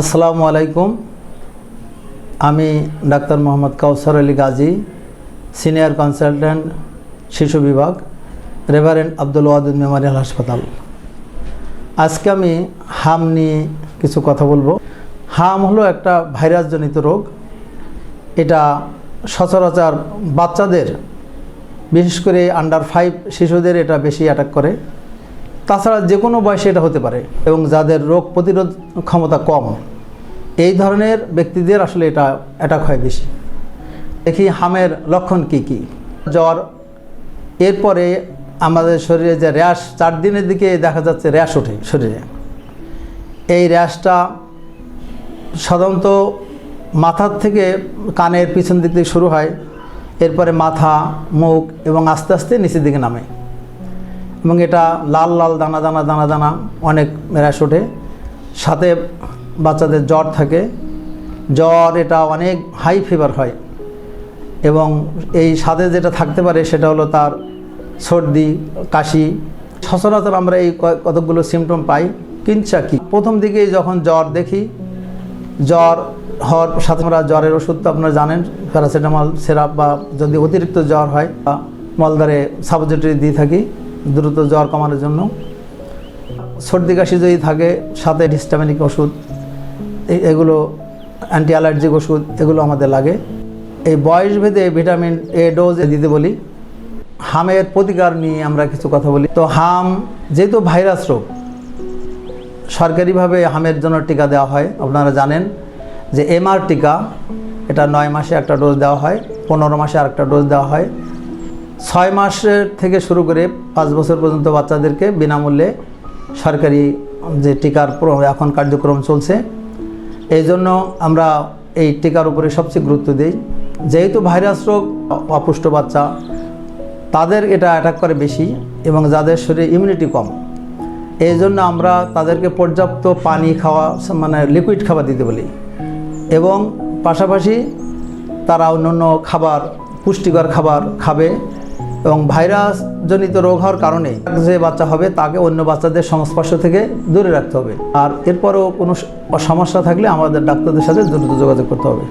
আসসালামু আলাইকুম। আমি ডাক্তার মোহাম্মদ কাউসার আলী গাজী, সিনিয়র কনসালট্যান্ট শিশু বিভাগ, রেভারেন্ড আব্দুল ওয়াদুদ মেমোরিয়াল হাসপাতাল। আজকে আমি হাম নিয়ে কিছু কথা বলবো। হাম হলো একটা ভাইরাসজনিত রোগ। এটা সচরাচর বাচ্চাদের, বিশেষ করে আন্ডার 5 শিশুদের এটা বেশি অ্যাটাক করে। তাছাড়া যে কোনো বয়সে এটা হতে পারে এবং যাদের রোগ প্রতিরোধ ক্ষমতা কম, এই ধরনের ব্যক্তিদের আসলে এটা অ্যাটাক হয় বেশি। দেখি হামের লক্ষণ কি কি। জ্বর, এরপরে আমাদের শরীরে যে র্যাশ, 4 দিনের দিকে দেখা যাচ্ছে র্যাশ ওঠে শরীরে। এই র্যাশটা সাধারণত মাথার থেকে কানের পিছন দিক থেকে শুরু হয়, এরপরে মাথা, মুখ এবং আস্তে আস্তে নিচের দিকে নামে এবং এটা লাল লাল দানা দানা দানা দানা অনেক র্যাশ ওঠে। সাথে বাচ্চাদের জ্বর থাকে। জ্বর এটা অনেক হাই ফিভার হয় এবং এই সাথে যেটা থাকতে পারে সেটা হলো তার সর্দি, কাশি। সচরাচর আমরা এই কতকগুলো সিমটম পাই। কিঞ্চা কি প্রথম দিকেই যখন জ্বর দেখি, জ্বর হওয়ার সাথে আমরা জ্বরের ওষুধ তো আপনারা জানেন, প্যারাসিটামল সিরাপ, বা যদি অতিরিক্ত জ্বর হয় বা মলদারে সাপোজিটরি দিয়ে থাকি দ্রুত জ্বর কমানোর জন্য। সর্দি কাশি যদি থাকে সাথে হিস্টামিনিক ওষুধ, এগুলো অ্যান্টি অ্যালার্জিক ওষুধ, এগুলো আমাদের লাগে। এই বয়স ভেদে ভিটামিন এ ডোজ দিতে বলি। হামের প্রতিকার নিয়ে আমরা কিছু কথা বলি। তো হাম যেহেতু ভাইরাস রোগ, সরকারিভাবে হামের জন্য টিকা দেওয়া হয়। আপনারা জানেন যে এমআর টিকা, এটা 9 মাসে একটা ডোজ দেওয়া হয়, 15 মাসে আরেকটা ডোজ দেওয়া হয়। 6 মাসের থেকে শুরু করে 5 বছর পর্যন্ত বাচ্চাদেরকে বিনামূল্যে সরকারি যে টিকার এখন কার্যক্রম চলছে, এই জন্য আমরা এই টিকার উপরে সবচেয়ে গুরুত্ব দিই। যেহেতু ভাইরাস রোগ, অপুষ্ট বাচ্চা তাদের এটা অ্যাটাক করে বেশি এবং যাদের শরীরে ইমিউনিটি কম, এই জন্য আমরা তাদেরকে পর্যাপ্ত পানি খাওয়া, মানে লিকুইড খাবার দিতে বলি এবং পাশাপাশি তারা অন্যান্য খাবার, পুষ্টিকর খাবার খাবে এবং ভাইরাসজনিত রোগ হওয়ার কারণে যে বাচ্চা হবে তাকে অন্য বাচ্চাদের সংস্পর্শ থেকে দূরে রাখতে হবে। আর এরপরও কোনো সমস্যা থাকলে আমাদের ডাক্তারদের সাথে দ্রুত যোগাযোগ করতে হবে।